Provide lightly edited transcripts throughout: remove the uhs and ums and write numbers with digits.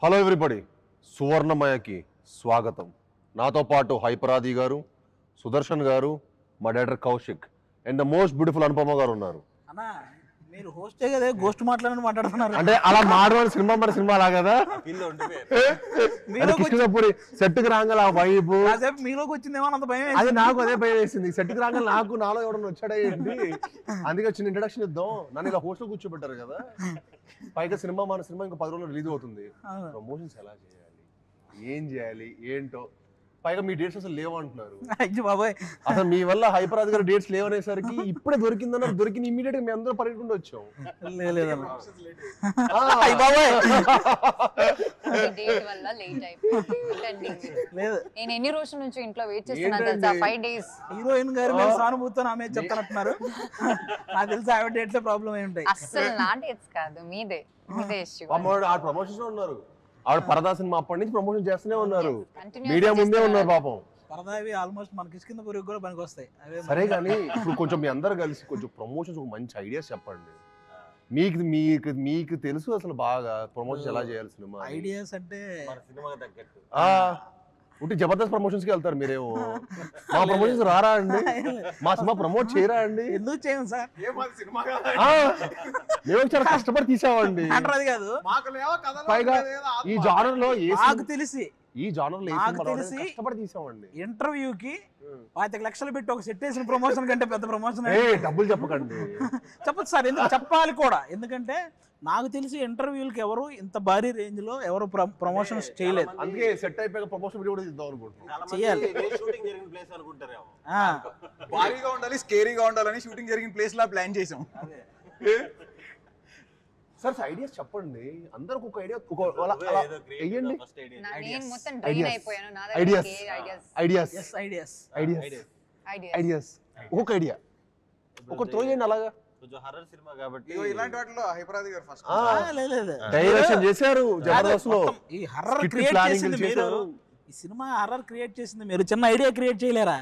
Hello everybody, సువర్ణమయకి స్వాగతం. నాతో పాటు హైపరాది గారు, సుదర్శన్ గారు, మా director Kaushik and the most beautiful Anupama గారు ఉన్నారు. అన్నా మీరు హోస్టే కదా, గోస్ట్ మాట్లాడుతున్నారు అంటే అలా మాడవాడి సినిమా మరి సినిమా లా కదా కృష్ణపూడి సెట్కి రాగల ఆ వైపు మీలోకి వచ్చిందేమో అంత భయం. అది నాకు అదే భయం వేసింది. సెట్కి రాగల నాలో ఎవడన్నా వచ్చాడా ఏంటి, అందుకే చిన్న ఇంట్రడక్షన్ ఇద్దాం. నన్ను ఇలా హోస్ట్ లో కూర్చోబెట్టారు కదా. పైగా మన సినిమా ఇంకా 10 రోజులు రిలీజ్ అవుతుంది. ప్రమోషన్స్ ఎలా చేయాలి, ఏం చేయాలి ఏంటో, పైగా మీ డేట్స్ అసలు లేవంటున్నారు. బాబాయ్ అసలు మీ వల్ల హైపరాజ్ గారు డేట్స్ లేవనేసరికి ఇప్పుడే దొరికిందన్నారు. దొరికింది ఇమీడియట్ గా మేము అందరూ పరిగెట్టుకుంటూ వచ్చాం. నేను ఎన్ని రోజుల నుంచి ఇంట్లో వెయిట్ చేస్తున్నాను తెలుసా? 5 days. హీరోయిన్ గారు మీరు సానుభూతితో ఆమె చెప్తానంటున్నారు. నాకు తెలిసి ఆవిడ డేట్స్ ప్రాబ్లం ఏమి ఉంటాయి. అసలు నా డేట్స్ కాదు, మీదే ఇష్యూ. ఆ ప్రమోషన్స్ లో ఉన్నారు. ఆవిడ పరదా సినిమా అప్పటి నుంచి ప్రమోషన్ చేస్తూనే ఉన్నారు. మీడియా ముందే ఉన్నారు పాపం. పరదావి ఆల్మోస్ట్ మన కిష్కింద పురుగు కూడా పనికి వస్తాయి. సరే కానీ ఇప్పుడు కొంచెం మీ అందరు కలిసి కొంచెం ప్రమోషన్స్ ఒక మంచి ఐడియాస్ చెప్పండి. మీకు తెలుసు అసలు బాగా ప్రమోషన్స్ ఎలా చేయాలి సినిమా ఐడియాస్ అంటే. ఉంటే జబర్దస్త్ ప్రమోషన్స్ కి వెళ్తారు మీరేమో. మా ప్రమోషన్స్ రారా అండి, మా సినిమా ప్రమోట్ చేయరా అండి? ఎందుకు చేయం సార్, మేము చాలా కష్టపడి తీసామండి. అది కాదు పైగా ఈ జానర్ లో నాకు తెలిసి కష్టపడి తీసామండి. ఇంటర్వ్యూకి 25 లక్షలు పెట్టి ఒక సెట్ వేసిన ప్రమోషన్ కంటే పెద్ద ప్రమోషన్. డబ్బులు చెప్పకండి. చెప్పదు సార్, ఎందుకు చెప్పాలి కూడా. ఎందుకంటే నాకు తెలిసి ఇంటర్వ్యూలకి ఎవరు ఇంత భారీ రేంజ్ లో ఎవరు ప్రమోషన్స్ చేయలేదు. అందుకే సెట్ అయిపోయాక ప్రమోషన్ వీడియో కూడా ఇద్దాం అనుకుంటున్నాం. చేయాలి. భారీగా ఉండాలి, స్కేరీగా ఉండాలని షూటింగ్ జరిగిన ప్లేస్ లా ప్లాన్ చేసాం. సార్ ఐడియాస్ చెప్పండి. అందరికి ఒక ఐడియా వేయండి. ఒక ఐడియా ఒక త్రో చేయండి. అలాగా ఇలాంటి వాటిలో హైపరాది గారు ఫస్ట్ డైరెక్షన్ చేశారు జబర్దస్త్ లో. ఈ హర్రర్ క్రియేట్ చేసింది మీరు, ఈ సినిమా హర్రర్ క్రియేట్ చేసింది మీరు. చిన్న ఐడియా క్రియేట్ చేయలేరా?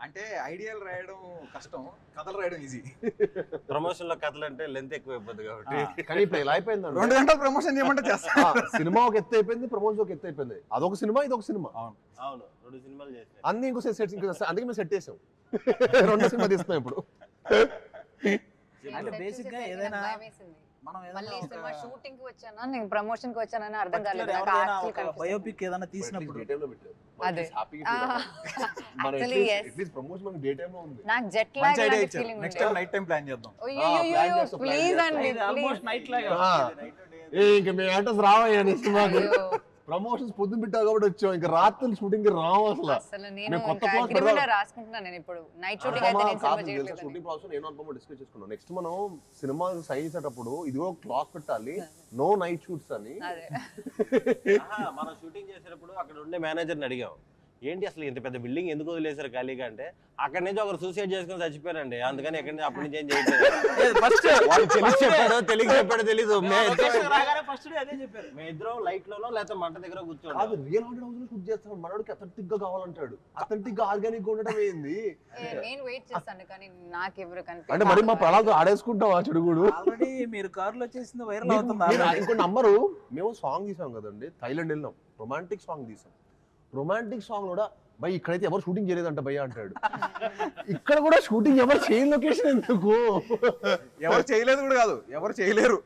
అంటే ఐడియాలు రాయడం కష్టం, కథలు రాయడం ఈజీ. ప్రమోషన్ లో కథలు అంటే లెంత్ ఎక్కువ అయిపోద్ది కాబట్టి. కానీ ఇప్పుడు ఎలా అయిపోయింది, 2 గంటలు ప్రమోషన్ చేయమంటే చేస్తా. సినిమా ఒక ఎత్తు అయిపోయింది, ప్రమోషన్ ఒక ఎత్తు అయిపోయింది. అదొక సినిమా, ఇదొక సినిమా. అవును 2 సినిమాలు చేసాం. అన్ని ఇంకో సెట్, అందుకే మేము సెట్ చేసాం. 2 సినిమా తీస్తున్నాం ఇప్పుడు. అంటే బేసిక్ గా ఏదైనా మనం షూటింగ్ కి వచ్చానా, నేను ప్రమోషన్ కి వచ్చానని అర్థం కాలేదు. బయోపిక్ ఏదైనా తీసినప్పుడు నాకు జెట్ లాగ్ ఫీలింగ్ ఉంది. Next time night time plan చేద్దాం. ప్లీజ్ అండి, ఆల్మోస్ట్ నైట్ లాగా. ఇంకా మేము యాక్టర్స్ రావయ్యా సినిమాకి. ప్రమోషన్స్ పొద్దున పెట్టావు కాబట్టి వచ్చాం. ఇంకా రాత్రి షూటింగ్ రావు అసలు. నేను అగ్రిమెంట్ రాసుకుంటున్నాను. నేను ఇప్పుడు నైట్ షూటింగ్ అయితే నేను సినిమా చేయట్లేదు. షూటింగ్ ప్రాసెస్ నేను అనుపమ డిస్కస్ చేసుకున్నాం. నెక్స్ట్ మనం సినిమా సైన్ చేసేటప్పుడు ఇదిగో క్లాస్ పెట్టాలి, నో నైట్ షూట్స్ అని. మనం షూటింగ్ చేసేటప్పుడు అక్కడ ఉండే మేనేజర్ని అడిగాం, ఏంటి అసలు ఇంత పెద్ద బిల్డింగ్ ఎందుకు వదిలేసారు ఖాళీగా అంటే, అక్కడి నుంచి ఒకరు సూసైడ్ చేసుకుని చచ్చిపోయారండి, అందుకని ఎక్కడి నుంచి అప్పటి నుంచి ఏం చేయట్లేదు. తెలియక చెప్పాడో తెలీదు. మేము ఇద్దరం లైట్ లోనో లేకపోతే మంట దగ్గర కూర్చోండి. రియల్ హాంటెడ్ హౌస్ లో షూట్ చేస్తాం. మనోడికి అథెంటిక్ గా కావాలంటాడు. అథెంటిక్ గా ఆర్గానిక్ ఉండడం ఏంది? నేను వెయిట్ చేస్తాను కానీ నాకు ఎవరు కనిపించలేదు. అంటే మరి మా ప్రణాళిక ఆడేసుకుంటాం. ఆ చెడుగుడు ఆల్రెడీ మీరు కార్ లో చేసింది వైరల్ అవుతుంది. ఇంకో నంబరు మేము సాంగ్ తీసాం కదండి, థైలాండ్ వెళ్ళినాం, రొమాంటిక్ సాంగ్ తీసాం. రొమాంటిక్ సాంగ్ కూడా భయ్ ఇక్కడైతే ఎవరు షూటింగ్ చేయలేదంట భయ్య అంటాడు. ఇక్కడ కూడా షూటింగ్ ఎవరు చేయని లొకేషన్ ఎందుకు? ఎవరు చేయలేదు కూడా కాదు, ఎవరు చేయలేరు.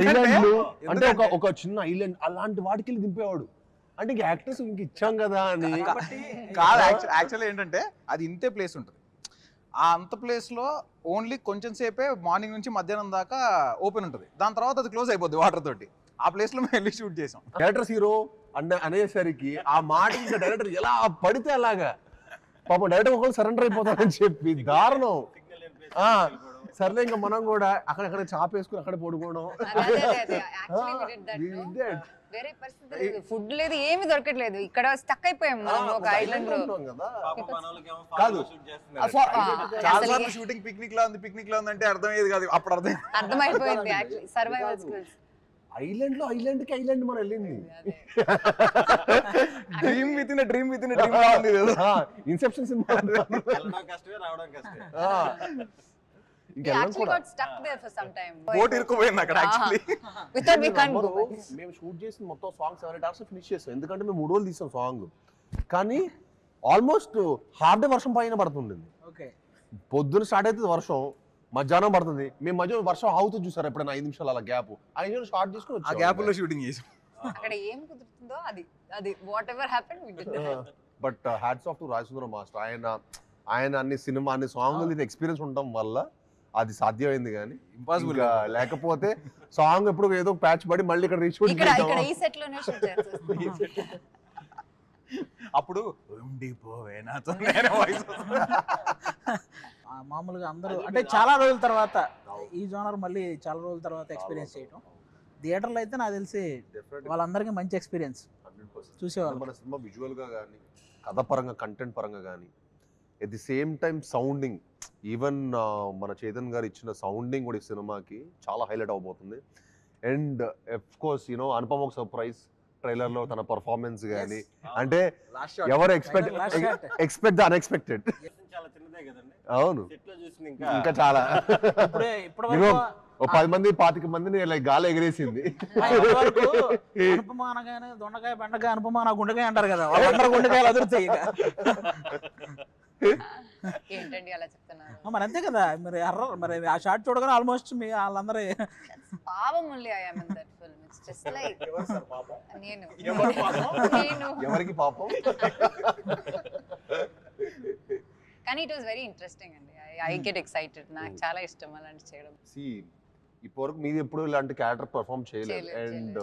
ఐలాండ్ అంటే ఒక చిన్న ఐలాండ్ అలాంటి వాటికి వెళ్ళి దింపేవాడు. అంటే ఇంక యాక్టర్స్ ఇంక ఇచ్చాం కదా అని కాదు. యాక్చువల్లీ ఏంటంటే అది ఇంతే ప్లేస్ ఉంటుంది. ఆ అంత ప్లేస్ లో ఓన్లీ కొంచెం సేపే మార్నింగ్ నుంచి మధ్యాహ్నం దాకా ఓపెన్ ఉంటుంది. దాని తర్వాత అది క్లోజ్ అయిపోద్ది వాటర్ తోటి. ఆ ప్లేస్ లో మేము వెళ్ళి షూట్ చేసాం. డైరెక్టర్స్ హీరో అనేసరికి ఆ మాట ఇంకా డైరెక్టర్ ఎలా పడితే అలాగా పాపం డైరెక్టర్ ఒకళ్ళు సరెండర్ అయిపోతారని చెప్పి దారుణం. సర్లే ఇంకా మనం కూడా అక్కడక్కడ చాపేసుకుని అక్కడ పడుకోవడం. ఫుడ్ లేదు, ఏమి దొరకట్లేదు. ఇక్కడ స్టక్ అయిపోయాం మనం ఒక ఐలాండ్ లో. కాదు చాలా షూటింగ్ పిక్నిక్ లా ఉంది అంటే అర్థమయ్యేది కాదు. అప్పుడు అర్థమైపోయింది యాక్చువల్లీ సర్వైవల్ స్కిల్స్. ఐలాండ్ లో ఐలాండ్ మనం వెళ్ళింది. Dream within dream Inception cinema. ఇంకెళ్ళం actually కూడా got stuck there for some time. Boat ఇరుక్కుపోయింది అక్కడ actually. We thought we can't go back. మేము షూట్ చేసిన మొత్తం సాంగ్ 7-8 hours ఫినిష్ చేసాం, ఎందుకంటే మేము 3 రోజులు తీసాం సాంగ్. కానీ ఆల్మోస్ట్ హాఫ్ డే వర్షం పైన పడుతుండింది. ఓకే, పొద్దున స్టార్ట్ అవుతుంది వర్షం, మధ్యాహ్నం పడుతుంది. మేము మధ్య వర్షం ఆగుతుంది చూసారు ఎప్పుడైనా 5 నిమిషాలు అలా గ్యాప్, 5 నిమిషాలు స్టార్ట్ చేసుకుని ఆ గ్యాప్ లో షూటింగ్ చేసాం. అక్కడ ఏం కుదురుతుందో అది whatever happen we did. But hats off to Rajasundaram master. ఆయన అన్ని సినిమా అన్ని సాంగ్లు ఎక్స్పీరియన్స్ ఉండటం వల్ల అది సాధ్యమైంది. కానీ ఇంపాసిబుల్ లేకపోతే సాంగ్ ఎప్పుడు ఏదో ప్యాచ్ పడి మళ్ళీ ఇక్కడ రీషూట్ ఇక్కడ ఈ సెట్ లోనే షూట్ చేస్తాం. అప్పుడు ఉండిపోవే నాతో నేను వాయిస్. మామూలుగా అందరూ అంటే చాలా రోజుల తర్వాత ఈ జోనర్ మళ్ళీ చాలా రోజుల తర్వాత ఎక్స్పీరియన్స్ చేయటం. థియేటర్లో అయితే నాకు తెలిసి వాళ్ళందరికీ మంచి ఎక్స్పీరియన్స్ చూసేవాళ్ళు. మన సినిమా విజువల్ గా కానీ, కథ పరంగా, కంటెంట్ పరంగా కానీ, at the same time sounding, even మన చైతన్ గారు ఇచ్చిన సౌండింగ్ కూడా ఈ సినిమాకి చాలా హైలైట్ అవబోతుంది. అండ్ ఆఫ్ కోర్స్ అనుపమ ఒక సర్ప్రైజ్ ట్రైలర్ లో తన పర్ఫార్మెన్స్ కానీ, అంటే ఎవరు ఎక్స్పెక్ట్ ద అన్ఎక్స్పెక్టెడ్. చాలా చిన్నదే కదండి, అవును, సెట్ లో చూసింది ఇంకా చాలా ఇప్పుడే ఇప్పటివరకు ఓ 10 మంది 25 మందిని లైక్ గాలి ఎగిరేసింది. అనుపమ అనగానే దొండకాయ బెండకాయ అనుపమ నా గుండెకాయ అంటారు కదా, వాళ్ళందరూ గుండెకాయలు అదురుతాయి. ఏంటండి అలా చెప్తున్నారు? మరి అంతే కదా, మరి ఆ షార్ట్ చూడగానే ఆల్మోస్ట్ మీ వాళ్ళందరూ పాపం only I am in that film. It's just like నేను ఎవరికి పాపం. కానీ ఇట్ వాస్ వెరీ ఇంట్రెస్టింగ్ అండి. I get excited. నాకు చాలా ఇష్టం అలాంటి చేయడం. ఇప్పటివరకు మీరు ఎప్పుడు ఇలాంటి క్యారెక్టర్ పర్ఫామ్ చేయలేదు. అండ్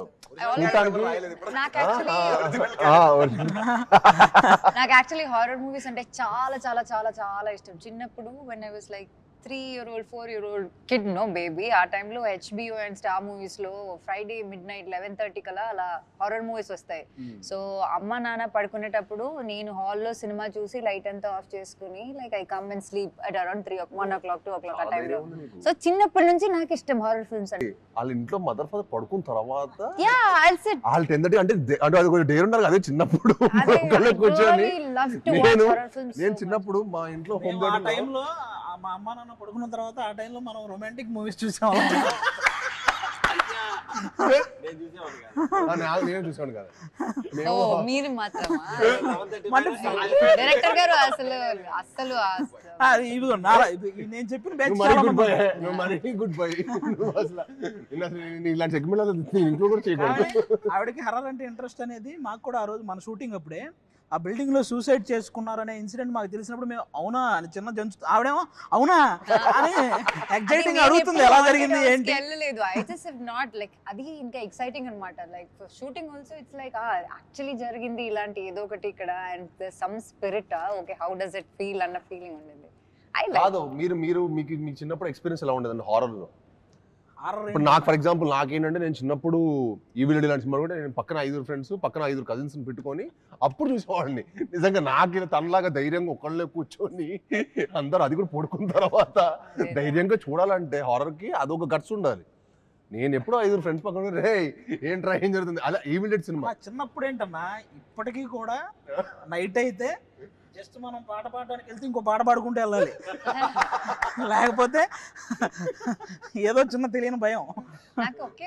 నాకు యాక్చువల్లీ హారర్ మూవీస్ అంటే చాలా చాలా చాలా చాలా ఇష్టం. చిన్నప్పుడు when I was like 3-year-old 4-year-old kid, no baby, ఆ టైంలో HBO అండ్ స్టార్ మూవీస్ లో ఫ్రైడే midnight 11:30 కలా అలా హారర్ మూవీస్ వస్తాయి. సో అమ్మ నాన్న పడుకునేటప్పుడు నేను హాల్లో సినిమా చూసి లైట్ అంతా ఆఫ్ చేసుకుని like I come and sleep at around 1 o'clock 2 o'clock ఆ టైంలో. సో చిన్నప్పటి నుంచి నాకు ఇష్టం హారర్ ఫిల్మ్స్ అంటే. వాళ్ళ ఇంట్లో మదర్ ఫాదర్ పడుకున్న తర్వాత వాళ్ళు 10:30 అంటే అది కొంచెం డేర్ ఉన్నారు. అదే చిన్నప్పుడు కూర్చొని నేను చిన్నప్పుడు మా ఇంట్లో హోమ్ ఆ టైంలో మా అమ్మ నాన్న పడుకున్న తర్వాత ఆ టైంలో మనం రొమాంటిక్ మూవీస్ చూసాము. నేను చూసాను కదా. మీరు మాత్రమా? డైరెక్టర్ గారు అసలు ఇదిగో నేను చెప్పిన గుడ్ బై. ఇలాంటి సెగ్మెంట్ ఇంట్లో కూడా చేయకూడదు. ఆవిడకి హర్రర్ అంటే ఇంట్రెస్ట్ అనేది మాకు కూడా ఆ రోజు మన షూటింగ్ అప్పుడే ఆ బిల్డింగ్ లో సూసైడ్ చేసుకున్నారనే ఇన్సిడెంట్ మాకు తెలిసినప్పుడు మేము అవునా అని చిన్న జంతు ఆవిడేమో అవునా అని ఎగ్జైటింగ్ అడుగుతుంది ఎలా జరిగింది ఏంటి. వెళ్ళలేదు. I just have not like అది ఇంకా ఎక్సైటింగ్ అన్నమాట. Like for shooting also it's like actually జరిగింది ఇలాంటి ఏదో ఒకటి ఇక్కడ and some spirit okay how does it feel అన్న ఫీలింగ్ ఉండేది. I like. కాదు మీకు మీ చిన్నప్పుడు ఎక్స్పీరియన్స్ ఎలా ఉండేదండి హారర్ లో? ఇప్పుడు నాకు ఫర్ ఎగ్జాంపుల్ నాకేంటంటే నేను చిన్నప్పుడు ఈవిల్ డెడ్ లాంటి సినిమా కూడా నేను పక్కన 5 ఫ్రెండ్స్ పక్కన 5 కజిన్స్ పెట్టుకొని అప్పుడు చూసేవాడిని. నిజంగా నాకు తనలాగా ధైర్యంగా ఒకళ్ళే కూర్చొని అందరూ అది కూడా పడుకున్న తర్వాత ధైర్యంగా చూడాలంటే హారర్ కి అదొక గట్స్ ఉండాలి. నేను ఎప్పుడో 5 ఫ్రెండ్స్ పక్కన రే ఏంట్రా ఏం జరుగుతుంది అలా ఈవిల్ డెడ్ సినిమా. చిన్నప్పుడు ఏంటన్నా ఇప్పటికీ కూడా నైట్ అయితే జస్ట్ మనం పాట పాడడానికి వెళ్తే ఇంకో పాట పాడుకుంటూ వెళ్ళాలి, లేకపోతే ఏదో చిన్న తెలియని భయం. నాకు ఒకే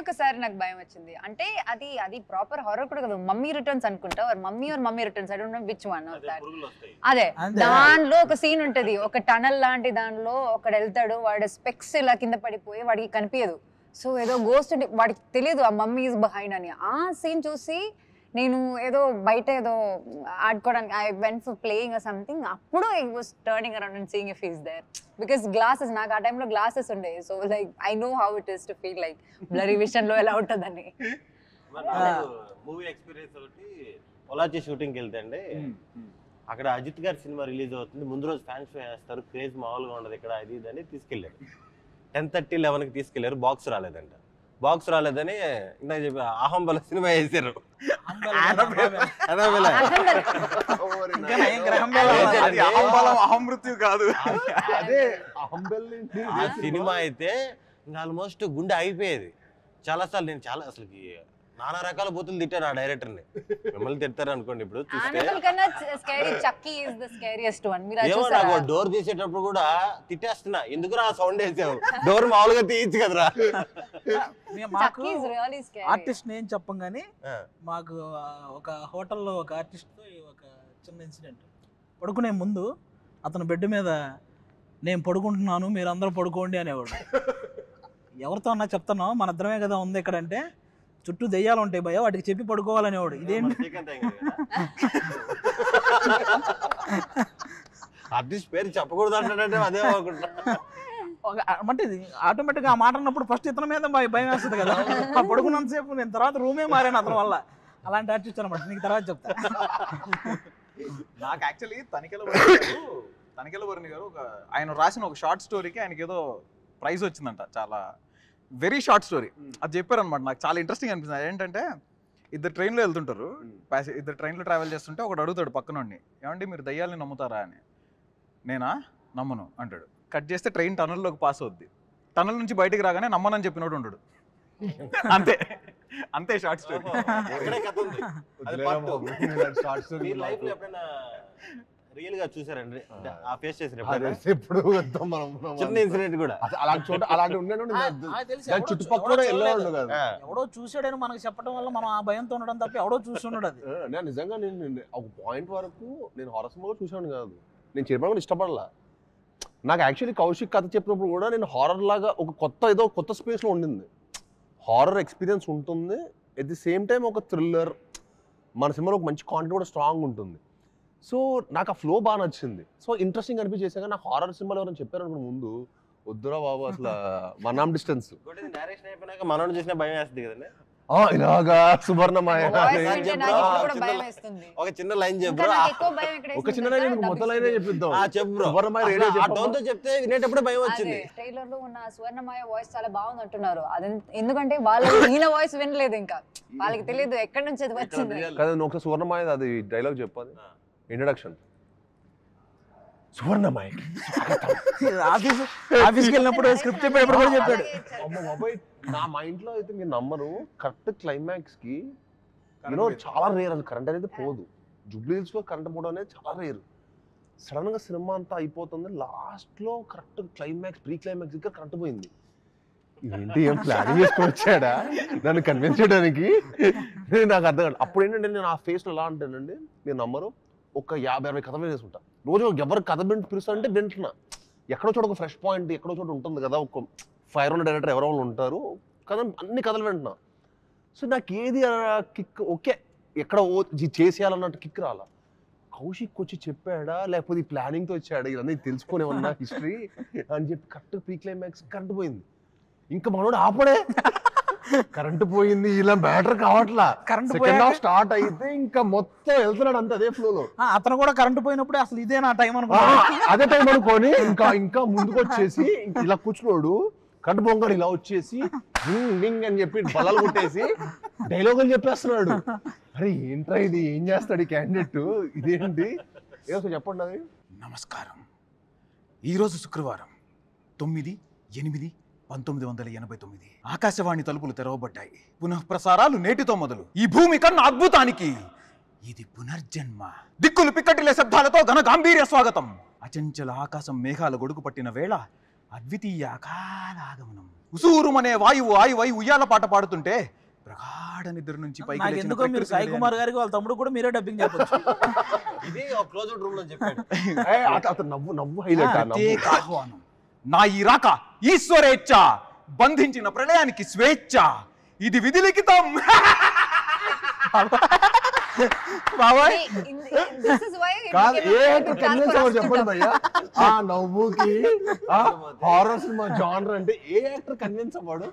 ఒకసారి నాకు భయం వచ్చింది. అంటే అది ప్రాపర్ హారర్ కూడా కదా, మమ్మీ రిటర్న్స్ అనుకుంటా, mummy returns I don't know which one of that. అదే దానిలో ఒక సీన్ ఉంటది, ఒక టనల్ లాంటి దానిలో ఒకడు వెళ్తాడు, వాడు స్పెక్స్ ఇలా కింద పడిపోయి వాడికి కనిపించదు. సో ఏదో గోస్ట్ వాడికి తెలియదు ఆ మమ్మీ ఈజ్ బిహైండ్ అని. ఆ సీన్ చూసి నేను ఏదో బయట ఏదో ఆడుకోవడానికి I went for playing or something, అప్పుడు I was turning around and seeing if he is there because glasses నాకు ఆ టైంలో గ్లాసెస్ ఉండే. So like I know how it is to feel like blurry vision లో ఎలా ఉంటుందని. Movie experience ఒకటి పొలాచి షూటింగ్కి వెళ్తే అండి, అక్కడ అజిత్ గారి సినిమా రిలీజ్ అవుతుంది, ముందు రోజు ఫ్యాన్స్ షో వేస్తారు, క్రేజ్ మామూలుగా ఉండదు ఇక్కడ, అది ఇది అని తీసుకెళ్ళారు. 10:30, 11కి తీసుకెళ్లారు, బాక్స్ రాలేదంట. బాక్స్ రాలేదని ఇందాక చెప్పి అహంబల సినిమా వేసారు. ఆ సినిమా అయితే ఇంకా ఆల్మోస్ట్ గుండె అయిపోయేది. చాలాసార్లు నేను అసలుకి నానా రకాల బూతులు తిట్టారు ఆ డైరెక్టర్ ని. మిమ్మల్ని తిడతారు అనుకోండి ఇప్పుడు చూస్తే. Annabelle కన్నా scary Chucky is the scariest one. మీరు అది ఏమో చూసారా? నాకు డోర్ తీసేటప్పుడు కూడా తిట్టేస్తున్నా, ఎందుకురా సౌండ్ వేసావు, డోర్ మామూలుగా తీయచ్చు కదరా. మాకు Chucky is really scary. Artist నేను చెప్పం కానీ మాకు ఒక హోటల్లో ఒక ఆర్టిస్ట్తో ఒక చిన్న ఇన్సిడెంట్. పడుకునే ముందు అతను బెడ్ మీద నేను పడుకుంటున్నాను మీరు అందరూ పడుకోండి అనేవాడు. ఎవరితో అన్నా చెప్తాను మన ఇద్దరమే కదా ఉంది ఇక్కడ అంటే, చుట్టూ దెయ్యాలు ఉంటాయి భయ వాటికి చెప్పి పడుకోవాలనేవాడు. ఇదేంటి ఆర్టిస్ట్ పేరు చెప్పకూడదు అంటాడంటే అదే అనుకుంటా. అంటే ఆటోమేటిక్గా ఆ మాట అన్నప్పుడు ఫస్ట్ ఇతని మీద భయం వేస్తుంది కదా. పడుకున్నంతసేపు నేను తర్వాత రూమే మారాను అతని వల్ల. అలాంటి ఆర్టిస్ట్ అనమాట, నీకు తర్వాత చెప్తా. నాకు యాక్చువల్లీ తనికెల వరుణ్ గారు ఆయన రాసిన ఒక షార్ట్ స్టోరీకి ఆయనకి ఏదో ప్రైజ్ వచ్చిందంట. చాలా వెరీ షార్ట్ స్టోరీ అది చెప్పారనమాట. నాకు చాలా ఇంట్రెస్టింగ్ అనిపిస్తుంది. ఏంటంటే ఇద్దరు ట్రైన్లో వెళ్తుంటారు, ఇద్దరు ట్రైన్లో ట్రావెల్ చేస్తుంటే ఒకడు అడుగుతాడు పక్కనోడిని, ఏమండి మీరు దయ్యాలని నమ్ముతారా అని. నేనా నమ్మను అంటాడు. కట్ చేస్తే ట్రైన్ టనల్లోకి పాస్ అవుద్ది. టనల్ నుంచి బయటికి రాగానే నమ్మనని చెప్పినోడు ఉండడు. అంతే అంతే షార్ట్ స్టోరీ. ఎక్కడే కథ ఉంది. అది part 2. మీ లైఫ్ లో ఎప్పుడైనా రియల్ గా చూసారండి ఆ ఫేస్ చేసిన ఎప్పుడు చిన్న ఇన్సిడెంట్ కూడా అలాంటి చోట అలాంటి చుట్టుపక్కల వెళ్ళేవాళ్ళు కదా. ఎవడో చూసాడని మనకు చెప్పడం వల్ల మనం ఆ భయంతో ఉండడం తప్ప ఎవడో చూస్తున్నాడు. అది నేను నిజంగా నేను ఒక పాయింట్ వరకు నేను హారర్ సినిమా కూడా చూసాను కాదు, నేను చెప్పడం ఇష్టపడలా. నాకు యాక్చువల్లీ కౌశిక్ కథ చెప్పినప్పుడు కూడా నేను హారర్ లాగా ఒక కొత్త స్పేస్లో ఉండింది. హారర్ ఎక్స్పీరియన్స్ ఉంటుంది, ఎట్ ది సేమ్ టైం ఒక థ్రిల్లర్, మన సినిమాలో ఒక మంచి కాంటెంట్ కూడా స్ట్రాంగ్ ఉంటుంది. సో నాకు ఆ ఫ్లో బాగా నచ్చింది. సో ఇంట్రెస్టింగ్ అనిపించేసాక నాకు హారర్ సినిమాలు ఎవరైనా చెప్పారు అనుకున్న ముందు వద్దురా బాబు అసలు వన్ ఆర్మ్ డిస్టెన్స్. డైరెక్షన్ అయిపోయినాక మనోడు చూసిన భయం వేస్తుంది కదండి. ఇలాగా సువర్ణమయ ఒక చిన్న లైన్ చెప్పు, ఒక చిన్న లైన్ మొత్తం లైన్ చెప్పిద్దాం. చెప్పు చెప్తే వినేటప్పుడు భయం వచ్చింది. ట్రైలర్ లో ఉన్న సువర్ణమయ వాయిస్ చాలా బాగుంది అంటున్నారు. అది ఎందుకంటే వాళ్ళు ఈయన వాయిస్ వినలేదు, ఇంకా వాళ్ళకి తెలియదు ఎక్కడి నుంచి అది వచ్చింది కదా. నువ్వు ఒకసారి సువర్ణమయ అది డైలాగ్ చెప్పాలి, ఇంట్రడక్షన్. సువర్ణమయ ఆఫీస్కి వెళ్ళినప్పుడు స్క్రిప్ట్ చెప్పేటప్పుడు కూడా చెప్పాడు. అమ్మ బాబాయ్, నా మైండ్ లో అయితే మీరు నమ్మరు, కరెక్ట్ క్లైమాక్స్ కి చాలా రేర్. అది కరెంట్ అనేది పోదు, జూబ్లీ హిల్స్ లో కరెంట్ పోవడం అనేది చాలా రేర్. సడన్ గా సినిమా అంతా అయిపోతుంది, లాస్ట్ లో కరెక్ట్ క్లైమాక్స్ ప్రీ క్లైమాక్స్ దగ్గర కరెంట్ పోయింది. ఏంటి ఏం ప్లానింగ్ చేసుకొని వచ్చాడా నన్ను కన్విన్స్ చేయడానికి? నాకు అర్థం కాదు. అప్పుడు ఏంటంటే నేను ఆ ఫేస్ లో ఎలా అంటానండి, మీరు నమ్మరు, ఒక 50-60 కథలు వేసుకుంటా రోజు. ఎవరు కథ పిలుస్తారంటే వింటున్నా, ఎక్కడో చోట ఒక ఫ్రెష్ పాయింట్ ఎక్కడో చోట ఉంటుంది కదా, ఒక ఫైర్ ఉన్న డైరెక్టర్ ఎవరో ఉంటారు కథ, అన్ని కథలు వింటున్నా. సో నాకు ఏది కిక్ ఓకే ఎక్కడ చేసేయాలన్నట్టు కిక్ రాలా. కౌశిక్ వచ్చి చెప్పాడా లేకపోతే ఈ ప్లానింగ్తో వచ్చాడా ఇవన్నీ తెలుసుకునే ఉన్నా హిస్టరీ అని చెప్పి కరెక్ట్ ప్రీ క్లైమాక్స్ కరెంట్ పోయింది. ఇంకా మనోడు ఆపడే, కరెంట్ పోయింది, ఇలా మ్యాటర్ కావట్లా. సెకండ్ హాఫ్ స్టార్ట్ అయితే ఇంకా మొత్తం వెళ్తున్నాడు అంతే అదే ఫ్లో లో. అతను కూడా కరెంట్ పోయినప్పుడు అసలు ఇదే నా టైం అనుకో, అదే టైం అనుకోని ఇంకా ముందుకు వచ్చేసి ఇలా కూర్చున్నాడు. కరెంట్ పోగాడు ఇలా వచ్చేసి వింగ్ అని చెప్పి బలాలు కొట్టేసి డైలాగులు చెప్పేస్తున్నాడు. అరే ఏంట్రా ఇది, ఏం చేస్తాడు ఈ క్యాండిడేట్, ఇదేంటి ఏదో చెప్పండి. అది నమస్కారం. ఈరోజు శుక్రవారం 9/8/1989 ఆకాశవాణి తలుపులు తెరవబడ్డాయి. పునః ప్రసారాలు నేటితో మొదలు. ఈ భూమి కన్నా అద్భుతానికి ఇది పునర్జన్మ. దిక్కులు పిక్కటిలే శబ్దాలతో ఘన గాంభీర్య స్వాగతం. అచంచల ఆకాశం మేఘాల గొడుగు పట్టిన వేళ అద్వితీయ అకాలాగమనం. ఉసూరుమనే వాయువు ఆయువై ఉయ్యాల పాట పాడుతుంటే ప్రగాఢ నిద్ర నుంచి పైకి సాయి కుమార్ గారికి వాళ్ళ తమ్ముడు కూడా మీరే డబ్బింగ్ చెప్పొచ్చు. ఇది క్లోజ్అవుట్ రూమ్ లో చెప్పాడు. అతను నవ్వు హైలైట్. ఆహ్వానం. నా ఈ రాక ఈశ్వరేచ్ఛ, బంధించిన ప్రళయానికి స్వేచ్ఛ, ఇది విధిలిఖితం. చెప్పండి భయ్యా, ఆ నవ్వుకి హారర్ సినిమా జానర్ అంటే ఏ యాక్టర్ కన్విన్స్ అవ్వడు?